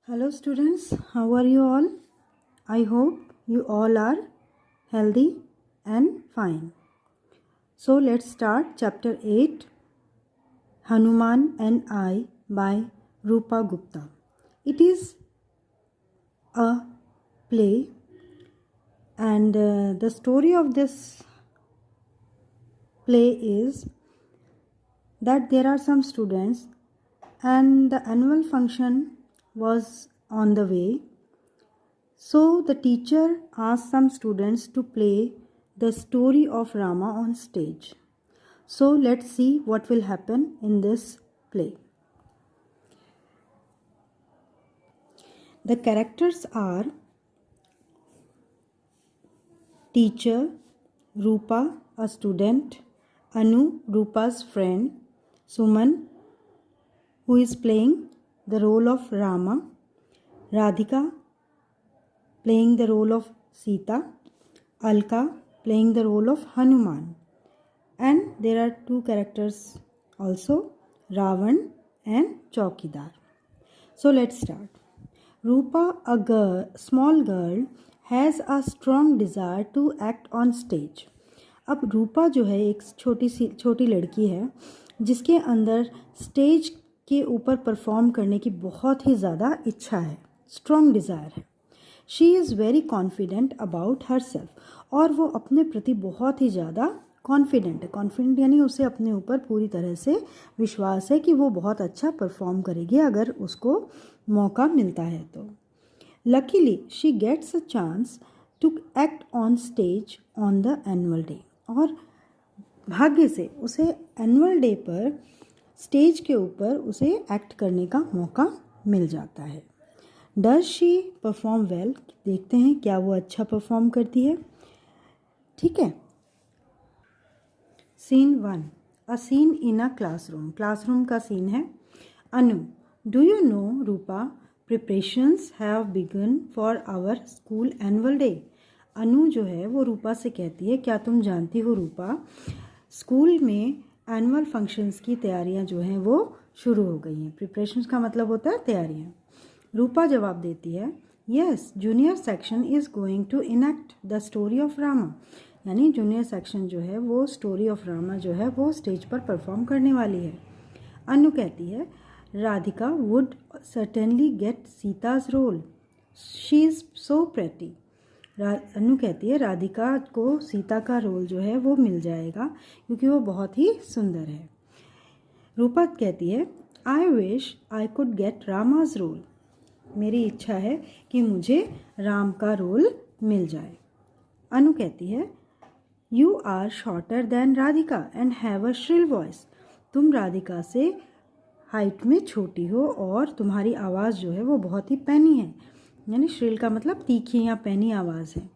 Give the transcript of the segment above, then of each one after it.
Hello students, how are you all? I hope you all are healthy and fine. So let's start chapter 8, Hanuman and I by Rupa Gupta. It is a play and the story of this play is that there are some students and the annual function was on the way. So the teacher asked some students to play the story of Rama on stage. So let's see what will happen in this play. The characters are teacher, Rupa, a student, Anu, Rupa's friend, Suman, who is playing the role of Rama, Radhika, playing the role of Sita, Alka, playing the role of Hanuman. And there are two characters also, Ravan and Chaukidar. So let's start. Rupa, a small girl, has a strong desire to act on stage. अब रूपा जो है एक छोटी लड़की है जिसके अंदर stage के ऊपर परफॉर्म करने की बहुत ही ज़्यादा इच्छा है, स्ट्रॉन्ग डिज़ायर है. She is very confident about her self और वो अपने प्रति बहुत ही ज़्यादा कॉन्फिडेंट है. कॉन्फिडेंट यानी उसे अपने ऊपर पूरी तरह से विश्वास है कि वो बहुत अच्छा परफॉर्म करेगी अगर उसको मौका मिलता है तो. Luckily she gets a chance to act on stage on the annual day. और भाग्य से उसे एनुअल डे पर स्टेज के ऊपर उसे एक्ट करने का मौका मिल जाता है. Does she perform well? देखते हैं क्या वो अच्छा परफॉर्म करती है. ठीक है. Scene 1, a scene in a classroom. Classroom का सीन है. Anu, do you know Rupa, preparations have begun for our school annual day. Anu जो है वो रूपा से कहती है, क्या तुम जानती हो रूपा, स्कूल में एनुअल फंक्शंस की तैयारियां जो हैं वो शुरू हो गई हैं. प्रिपरेशंस का मतलब होता है तैयारियां. रूपा जवाब देती है, yes, junior section is going to enact the story of Rama. यानी जूनियर सेक्शन जो है वो स्टोरी ऑफ रामा जो है वो स्टेज पर परफॉर्म करने वाली है. अनु कहती है, Radhika would certainly get Sita's role, she is so pretty. Anu कहती है राधिका को सीता का रोल जो है वो मिल जाएगा क्योंकि वो बहुत ही सुंदर है. रूपा कहती है, I wish I could get Rama's role. मेरी इच्छा है कि मुझे राम का रोल मिल जाए. अनु कहती है, you are shorter than Radhika and have a shrill voice. तुम राधिका से हाइट में छोटी हो और तुम्हारी आवाज़ जो है वो बहुत ही पैनी है. यानी श्रिल का मतलब तीखी या पैनी आवाज़ है.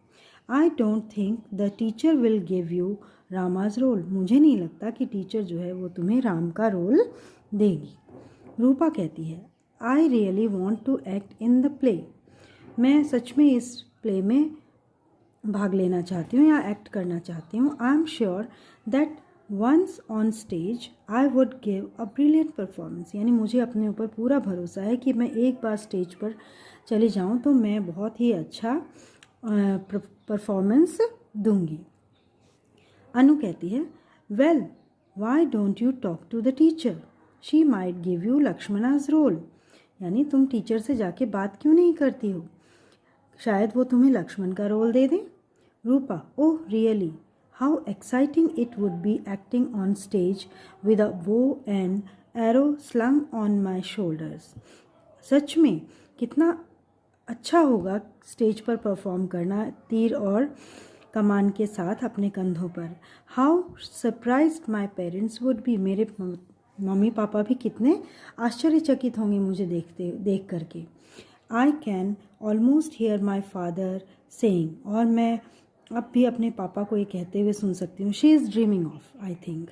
I don't think the teacher will give you Rama's role. मुझे नहीं लगता कि टीचर जो है वो तुम्हें राम का रोल देगी. रूपा कहती है, I really want to act in the play. मैं सच में इस प्ले में भाग लेना चाहती हूँ या एक्ट करना चाहती हूँ. I am sure that once on stage I would give a brilliant performance. यानी मुझे अपने ऊपर पूरा भरोसा है कि मैं एक बार स्टेज पर चली जाऊँ तो मैं बहुत ही अच्छा परफॉर्मेंस दूंगी. अनु कहती है, well why don't you talk to the teacher, she might give you Lakshmana's role. यानी तुम टीचर से जाके बात क्यों नहीं करती हो, शायद वो तुम्हें लक्ष्मण का रोल दे दें. Rupa, oh really, how exciting it would be acting on stage with a bow and arrow slung on my shoulders. सच में कितना अच्छा होगा स्टेज पर परफॉर्म करना तीर और कमान के साथ अपने कंधों पर. How surprised my parents would be. मेरे मम्मी पापा भी कितने आश्चर्यचकित होंगे मुझे देख करके. आई can almost hear my father saying. और मैं अब भी अपने पापा को ये कहते हुए सुन सकती हूँ, she is dreaming of. I think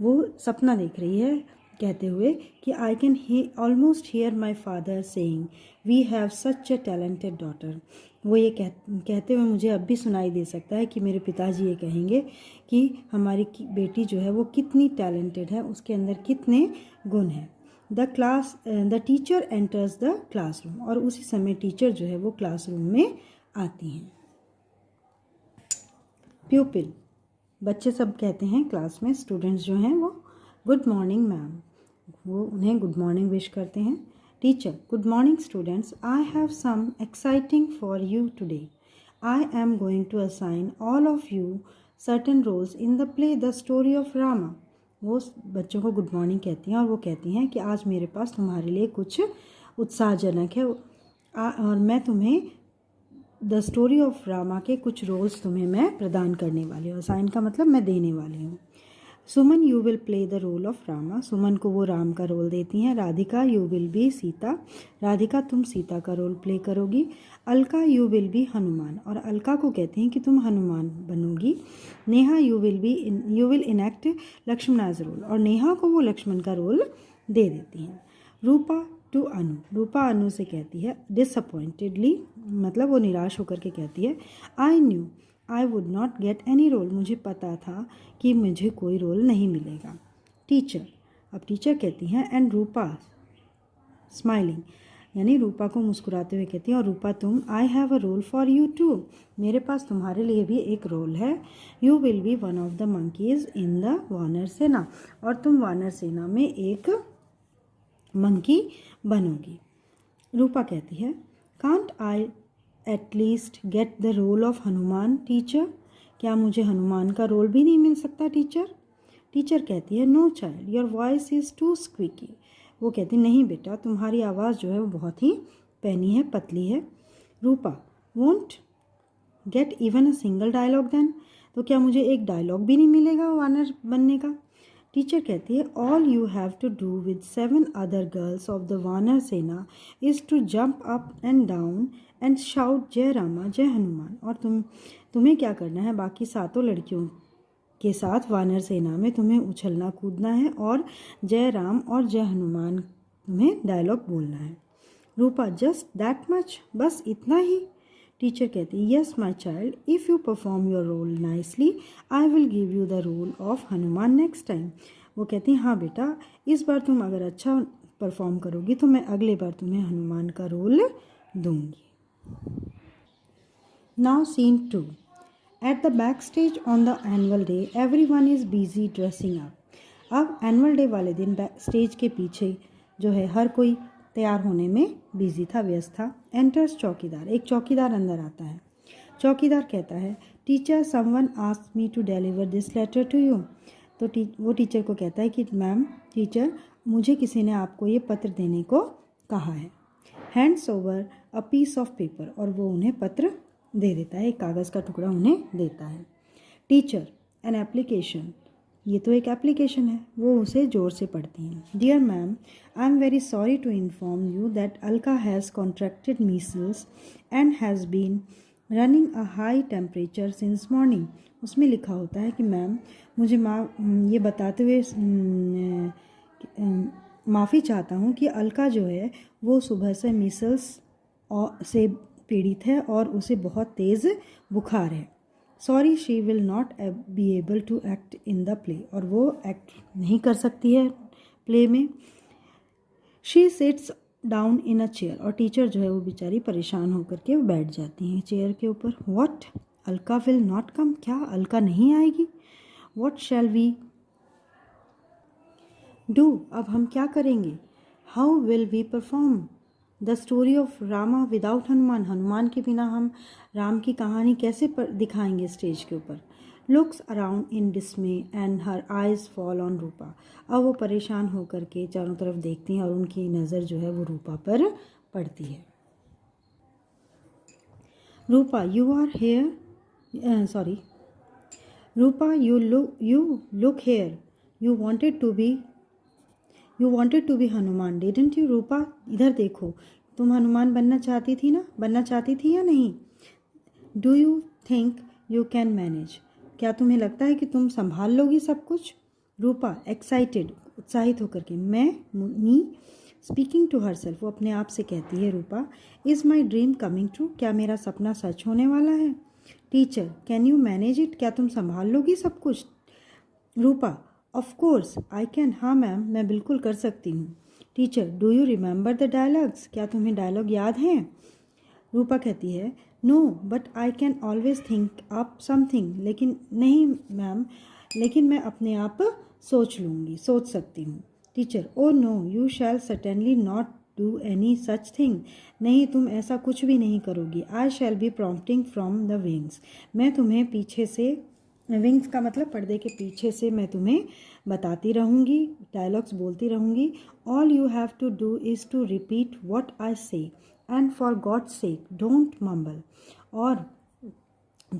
वो सपना देख रही है कहते हुए कि I can almost hear my father saying we have such a talented daughter. वो ये कहते हुए मुझे अब भी सुनाई दे सकता है कि मेरे पिताजी ये कहेंगे कि हमारी बेटी जो है वो कितनी टैलेंटेड है, उसके अंदर कितने गुण हैं. The teacher enters the classroom, और उसी समय टीचर जो है वो क्लासरूम में आती हैं. प्यूपिल, बच्चे सब कहते हैं क्लास में, स्टूडेंट्स जो हैं वो गुड मॉर्निंग मैम, वो उन्हें गुड मॉर्निंग विश करते हैं. Teacher, good morning students, I have some exciting for you today. I am going to assign all of you certain roles in the play the story of Rama. वो बच्चों को good morning कहती हैं और वो कहती हैं कि आज मेरे पास तुम्हारे लिए कुछ उत्साहजनक है और मैं तुम्हें द स्टोरी ऑफ रामा के कुछ रोल्स तुम्हें मैं प्रदान करने वाली हूँ. असाइन का मतलब मैं देने वाली हूँ. सुमन, you will play the role of Rama. सुमन को वो राम का रोल देती हैं. Radhika, you will B Sita. Radhika, तुम सीता का रोल प्ले करोगी. Alka, you will B Hanuman, और अलका को कहते हैं कि तुम Hanuman बनोगी. Neha, you will enact लक्ष्मणाज role, और नेहा को वो लक्ष्मण का रोल दे देती हैं. रूपा टू अनु, रूपा अनु से कहती है डिसअपॉइंटेडली, मतलब वो निराश होकर के कहती है I knew I would not get any role, मुझे पता था कि मुझे कोई रोल नहीं मिलेगा. टीचर, अब टीचर कहती हैं एंड रूपा स्माइलिंग, यानी रूपा को मुस्कुराते हुए कहती हैं और रूपा तुम, I have a role for you too, मेरे पास तुम्हारे लिए भी एक रोल है. You will be one of the monkeys in the vanar sena, और तुम वानर सेना में एक मंकी बनोगी. रूपा कहती है can't I at least get the role of Hanuman teacher, क्या मुझे हनुमान का रोल भी नहीं मिल सकता टीचर. टीचर कहती है no child your voice is too squeaky, वो कहती नहीं बेटा तुम्हारी आवाज़ जो है वो बहुत ही पैनी है, पतली है. Rupa won't get even a single dialogue then, तो क्या मुझे एक डायलॉग भी नहीं मिलेगा वानर बनने का. टीचर कहती है all you have to do with 7 other girls of the vanar sena is to jump up and down and shout jai Rama जय हनुमान, और तुम्हें क्या करना है, बाकी 7 लड़कियों के साथ वानर सेना में तुम्हें उछलना कूदना है और जय राम और जय हनुमान तुम्हें डायलॉग बोलना है. रूपा जस्ट दैट मच, बस इतना ही. टीचर कहती है yes my child, if you perform your role nicely I will give you the role of Hanuman next time. वो कहती हैं हाँ बेटा, इस बार तुम अगर अच्छा परफॉर्म करोगी तो मैं अगले बार तुम्हें हनुमान का रोल दूंगी. Now scene 2. At the back stage on the annual day everyone is busy dressing up. अब एनुअल डे वाले दिन बैक स्टेज के पीछे जो है हर कोई तैयार होने में बिजी था, व्यस्त था. एंटर्स चौकीदार, एक चौकीदार अंदर आता है. चौकीदार कहता है teacher someone asked me to deliver this letter to you, तो वो टीचर को कहता है कि मैम टीचर मुझे किसी ने आपको ये पत्र देने को कहा है. Hands over a piece of paper, और वो उन्हें पत्र दे देता है, एक कागज़ का टुकड़ा उन्हें देता है. टीचर एन एप्लीकेशन, ये तो एक एप्लीकेशन है, वो उसे ज़ोर से पढ़ती हैं. Dear ma'am I am very sorry to inform you that Alka has contracted measles and has been running a high temperature since morning. उसमें लिखा होता है कि मैम मुझे ये बताते हुए माफ़ी चाहता हूँ कि अलका जो है वो सुबह से मीसल्स से पीड़ित है और उसे बहुत तेज़ बुखार है. Sorry she will not be able to act in the play, और वो एक्ट नहीं कर सकती है प्ले में. She sits down in a chair, और टीचर जो है वो बेचारी परेशान होकर के वो बैठ जाती हैं चेयर के ऊपर. What Alka will not come, क्या अलका नहीं आएगी. व्हाट शैल वी डू, अब हम क्या करेंगे. How will we perform the story of Rama without Hanuman, Hanuman के बिना हम राम की कहानी कैसे दिखाएंगे स्टेज के ऊपर. Looks around in dismay and her eyes fall on Rupa, अब वो परेशान होकर के चारों तरफ देखती हैं और उनकी नज़र जो है वो रूपा पर पड़ती है. Rupa you are here, sorry Rupa you look here, you wanted to be Hanuman didn't you. Rupa इधर देखो, तुम हनुमान बनना चाहती थी या नहीं. Do you think you can manage, क्या तुम्हें लगता है कि तुम संभाल लोगी सब कुछ. रूपा एक्साइटेड, उत्साहित होकर के मी स्पीकिंग टू हर सेल्फ, वो अपने आप से कहती है Rupa is my dream coming true, क्या मेरा सपना सच होने वाला है. Teacher can you manage it, क्या तुम संभाल लोगी सब कुछ. Rupa of course I can, हाँ मैम मैं बिल्कुल कर सकती हूँ. Teacher, do you remember the dialogues? क्या तुम्हें डायलॉग याद हैं? रूपा कहती है, no but I can always think up something. लेकिन नहीं मैम, लेकिन मैं अपने आप सोच सकती हूँ। Teacher, oh no, you shall certainly not do any such thing. नहीं, तुम ऐसा कुछ भी नहीं करोगी। I shall be prompting from the wings. मैं तुम्हें पीछे से, विंग्स का मतलब पर्दे के पीछे से, मैं तुम्हें बताती रहूँगी, डायलॉग्स बोलती रहूँगी। All you have to do is to repeat what I say and for God's sake don't mumble. और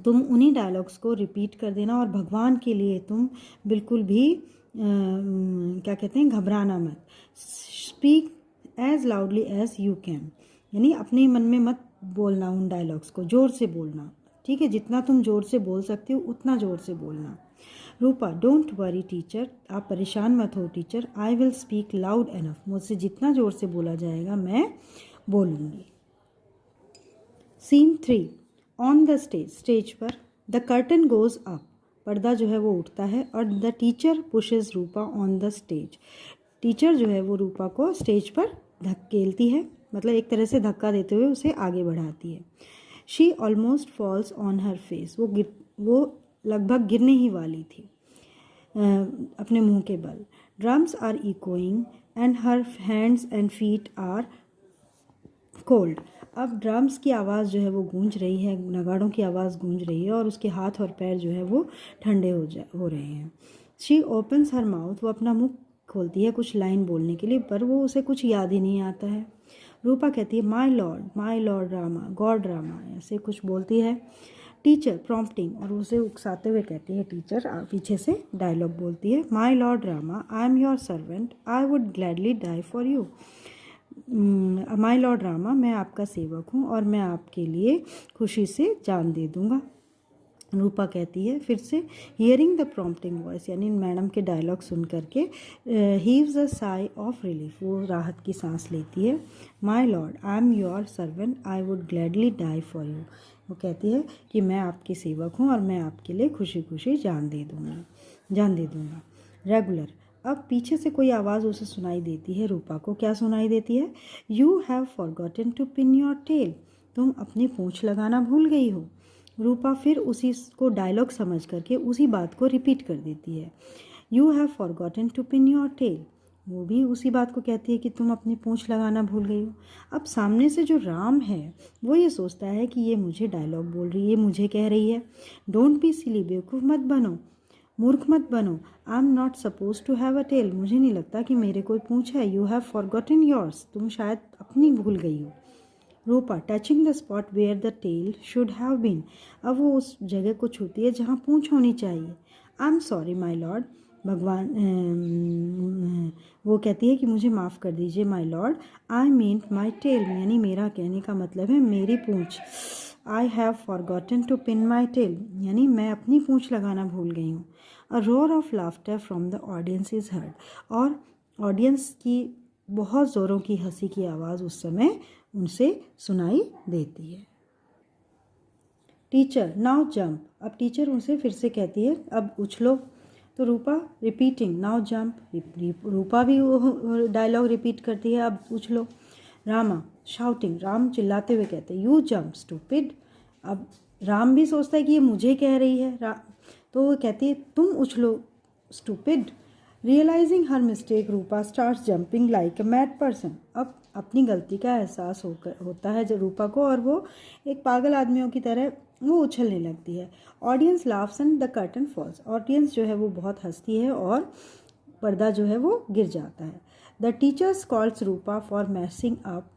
तुम उन्हीं डायलॉग्स को रिपीट कर देना, और भगवान के लिए तुम बिल्कुल भी क्या कहते हैं, घबराना मत। Speak as loudly as you can, यानी अपने मन में मत बोलना उन डायलॉग्स को, ज़ोर से बोलना, ठीक है? जितना तुम ज़ोर से बोल सकते हो उतना ज़ोर से बोलना। रूपा, डोंट वरी टीचर, आप परेशान मत हो teacher, I will speak loud enough. मुझसे जितना ज़ोर से बोला जाएगा मैं बोलूँगी। Scene 3, on the stage. Stage पर द कर्टन गोज अप, पर्दा जो है वो उठता है, और the teacher pushes Rupa on the stage. Teacher जो है वो रूपा को स्टेज पर धकेलती है, मतलब एक तरह से धक्का देते हुए उसे आगे बढ़ाती है। She almost falls on her face, वो लगभग गिरने ही वाली थी अपने मुंह के बल। Drums are echoing and her hands and feet are cold. अब ड्रम्स की आवाज़ जो है वो गूंज रही है, नगाड़ों की आवाज़ गूंज रही है, और उसके हाथ और पैर जो है वो ठंडे हो रहे हैं। शी ओपन्स हर माउथ, वो अपना मुंह खोलती है कुछ लाइन बोलने के लिए, पर वो उसे कुछ याद ही नहीं आता है। रूपा कहती है, my lord Rama, God Rama, ऐसे कुछ बोलती है। टीचर प्रॉम्प्टिंग, और उसे उकसाते हुए कहती है टीचर, पीछे से डायलॉग बोलती है, my lord Rama, I am your servant, I would gladly die for you. My lord Rama, मैं आपका सेवक हूँ और मैं आपके लिए खुशी से जान दे दूँगा। रूपा कहती है फिर से, हियरिंग द प्रॉम्प्टिंग वॉइस, यानी मैडम के डायलॉग सुन करके heaves a sigh of relief, वो राहत की सांस लेती है। My lord, I am your servant, I would gladly die for you. वो कहती है कि मैं आपकी सेवक हूँ और मैं आपके लिए खुशी खुशी जान दे दूँगा। रेगुलर, अब पीछे से कोई आवाज़ उसे सुनाई देती है। रूपा को क्या सुनाई देती है? You have forgotten to pin your tail, तुम अपनी पूँछ लगाना भूल गई हो। रूपा फिर उसी को डायलॉग समझ करके उसी बात को रिपीट कर देती है, you have forgotten to pin your tail. वो भी उसी बात को कहती है कि तुम अपनी पूँछ लगाना भूल गई हो। अब सामने से जो राम है वो ये सोचता है कि ये मुझे डायलॉग बोल रही है, मुझे कह रही है। डोंट बी सिली, बेवकूफ़ मत बनो, मूर्ख मत बनो। I am not suppose to have a tail, मुझे नहीं लगता कि मेरे कोई पूँछ है। यू हैव फॉरगॉटन योर्स, तुम शायद अपनी भूल गई हो। Rupa, touching the spot where the tail should have been, अब वो उस जगह को छूती है जहाँ पूँछ होनी चाहिए। I am sorry my lord, भगवान वो कहती है कि मुझे माफ़ कर दीजिए my lord, I meant my tail, यानी मेरा कहने का मतलब है मेरी पूँछ। I have forgotten to pin my tail, यानी मैं अपनी पूँछ लगाना भूल गई हूँ। A roar of laughter from the audience is heard, और ऑडियंस की बहुत ज़ोरों की हंसी की आवाज़ उस समय उनसे सुनाई देती है। टीचर, नाउ जंप, अब टीचर उनसे फिर से कहती है अब उछलो। तो रूपा रिपीटिंग, नाउ जंप, रूपा भी वो डायलॉग रिपीट करती है, अब उछलो। रामा शाउटिंग, राम चिल्लाते हुए कहते हैं, यू जंप स्टूपिड। अब राम भी सोचता है कि ये मुझे कह रही है, तो वो कहती है तुम उछलो stupid. Realising her mistake, Rupa starts jumping like a mad person. अब अपनी गलती का एहसास होता है जब रूपा को, और वो एक पागल आदमियों की तरह वो उछलने लगती है। Audience laughs and the curtain falls, audience जो है वो बहुत हंसती है और पर्दा जो है वो गिर जाता है। The teachers calls Rupa for मैसिंग up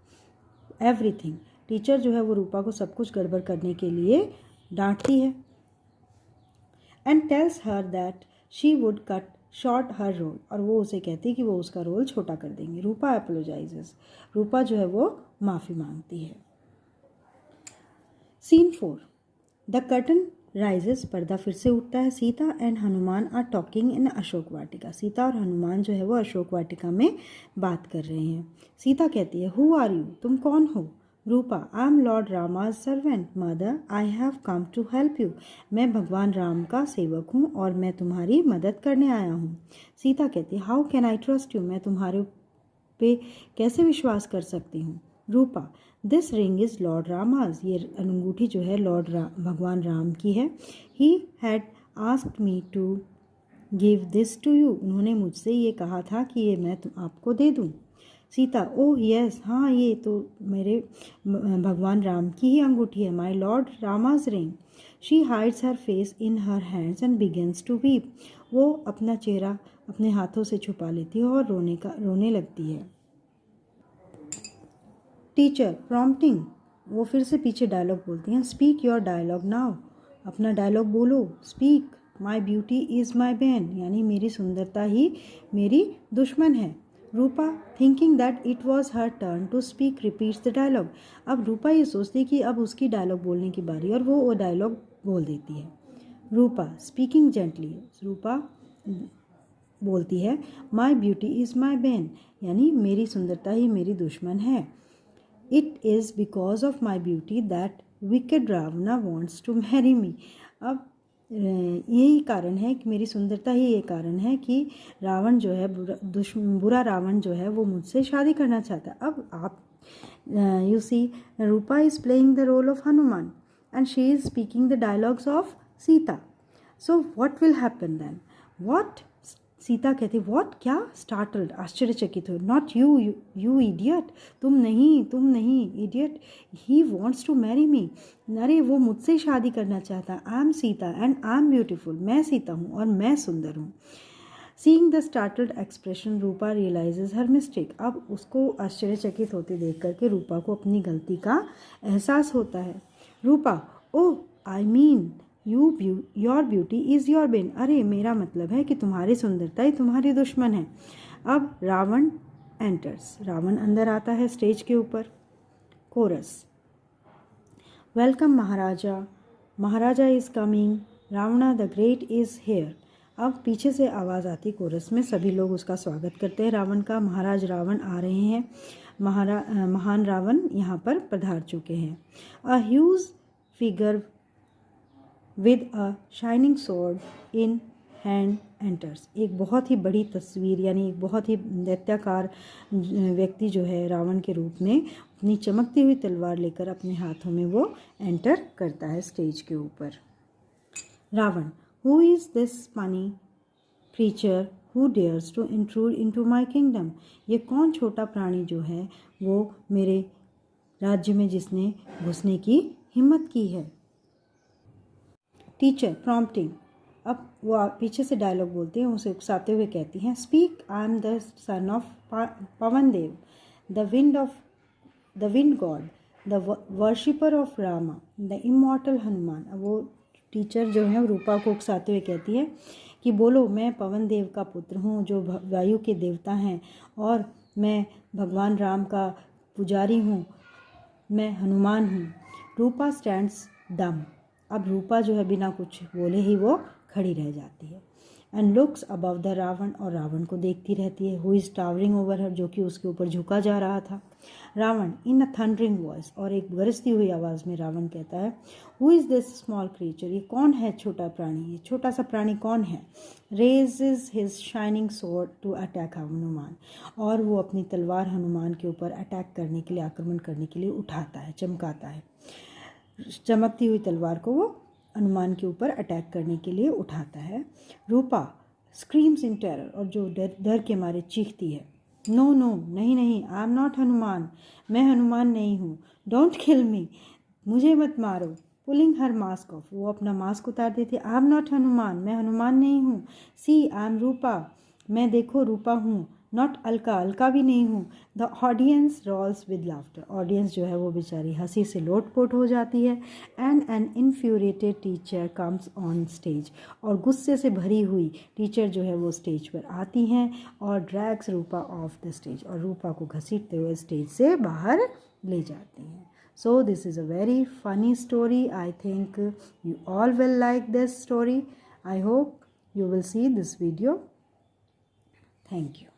everything, teacher जो है वो रूपा को सब कुछ गड़बड़ करने के लिए डांटती है। And tells her that she would cut short her role, और वो उसे कहती है कि वो उसका रोल छोटा कर देंगे। रूपा अपोलोजाइजेस, रूपा जो है वो माफ़ी मांगती है। सीन 4, द कर्टन राइजेस, पर्दा फिर से उठता है। Sita and Hanuman are talking in Ashok Vatika, Sita और हनुमान जो है वो अशोक वाटिका में बात कर रहे हैं। सीता कहती है, हु आर यू, तुम कौन हो? Rupa, I am lord Rama's servant mother, I have come to help you, मैं भगवान राम का सेवक हूँ और मैं तुम्हारी मदद करने आया हूँ। सीता कहती है, how can I trust you, मैं तुम्हारे पे कैसे विश्वास कर सकती हूँ? Rupa, this ring is lord Rama's, ये अंगूठी जो है भगवान राम की है। He had asked me to give this to you, उन्होंने मुझसे ये कहा था कि ये मैं आपको दे दूँ। सीता, ओह यस, हाँ ये तो मेरे भगवान राम की ही अंगूठी है, my lord Rama's ring. She hides her face in her hands and begins to weep, वो अपना चेहरा अपने हाथों से छुपा लेती है और रोने लगती है। टीचर प्रॉम्प्टिंग, वो फिर से पीछे डायलॉग बोलती हैं, स्पीक योर डायलॉग नाउ, अपना डायलॉग बोलो। Speak, my beauty is my bane, यानी मेरी सुंदरता ही मेरी दुश्मन है। Rupa, thinking that it was her turn to speak, repeats the dialogue, अब रूपा ये सोचती कि अब उसकी डायलॉग बोलने की बारी, और वो डायलॉग बोल देती है। रूपा, स्पीकिंग जेंटली, रूपा बोलती है, my beauty is my bane, यानी मेरी सुंदरता ही मेरी दुश्मन है। It is because of my beauty that wicked Ravana wants to marry me, अब यही कारण है कि मेरी सुंदरता ही ये कारण है कि रावण जो है बुरा रावण जो है वो मुझसे शादी करना चाहता है। अब आप you see Rupa is playing the role of Hanuman and she is speaking the dialogues of Sita. So what will happen then? What? Sita कहती, व्हाट, क्या? स्टार्टल्ड, आश्चर्यचकित हो, नॉट यू, यू इडियट, तुम नहीं idiot, he wants to marry me, अरे वो मुझसे शादी करना चाहता है। I am Sita and I am beautiful, मैं सीता हूँ और मैं सुंदर हूँ। Seeing the startled expression Rupa realises her mistake, अब उसको आश्चर्यचकित होते देख करके रूपा को अपनी गलती का एहसास होता है। Rupa, oh I mean your beauty is your bane, अरे मेरा मतलब है कि तुम्हारी सुंदरता ही तुम्हारी दुश्मन है। अब रावण एंटर्स, रावण अंदर आता है स्टेज के ऊपर। Chorus, welcome Maharaja, Maharaja is coming, Ravana the great is here, अब पीछे से आवाज़ आती कोरस में, सभी लोग उसका स्वागत करते हैं रावण का, महाराज रावण आ रहे हैं, महान रावण यहाँ पर पधार चुके हैं। A huge figure with a shining sword in hand enters, एक बहुत ही बड़ी तस्वीर यानी एक बहुत ही दैत्याकार व्यक्ति जो है रावण के रूप में अपनी चमकती हुई तलवार लेकर अपने हाथों में वो एंटर करता है स्टेज के ऊपर। Ravan, who is this funny creature who dares to intrude into my kingdom, ये कौन छोटा प्राणी जो है वो मेरे राज्य में जिसने घुसने की हिम्मत की है। टीचर प्रॉम्प्टिंग, अब वो पीछे से डायलॉग बोलते हैं, उसे उकसाते हुए कहती हैं, speak, I am the son of Pavan Dev, the wind god, the worshipper of Rama, the immortal Hanuman. अब वो टीचर जो है रूपा को उकसाते हुए कहती है कि बोलो, मैं पवन देव का पुत्र हूँ जो वायु के देवता हैं, और मैं भगवान राम का पुजारी हूँ, मैं हनुमान हूँ। रूपा स्टैंड्स डम, अब रूपा जो है बिना कुछ बोले ही वो खड़ी रह जाती है। And looks above the Ravan, और रावण को देखती रहती है, who is towering over her, जो कि उसके ऊपर झुका जा रहा था। Ravan in a thundering voice, और एक गरजती हुई आवाज़ में रावण कहता है, who is this small creature, ये कौन है छोटा प्राणी, ये छोटा सा प्राणी कौन है। Raises his shining sword to attack Hanuman, और वो अपनी तलवार हनुमान के ऊपर अटैक करने के लिए, आक्रमण करने के लिए उठाता है, चमकाता है, चमकती हुई तलवार को वो हनुमान के ऊपर अटैक करने के लिए उठाता है। रूपा स्क्रीम्स इन टेरर, और जो डर के मारे चीखती है, नो नो, नहीं, आई एम नॉट हनुमान, मैं हनुमान नहीं हूँ, डोंट किल मी, मुझे मत मारो। पुलिंग हर मास्क ऑफ, वो अपना मास्क उतार देती है, आई एम नॉट हनुमान, मैं हनुमान नहीं हूँ। सी, आई एम रूपा, मैं देखो रूपा हूँ, नॉट अलका, अलका भी नहीं हूँ। The audience rolls with laughter, audience जो है वो बेचारी हंसी से लोटपोट हो जाती है। And an infuriated teacher comes on stage, और गुस्से से भरी हुई टीचर जो है वो स्टेज पर आती हैं और drags Rupa of the stage, और रूपा को घसीटते हुए स्टेज से बाहर ले जाती हैं। So this is a very funny story. I think you all will like this story. I hope you will see this video. Thank you.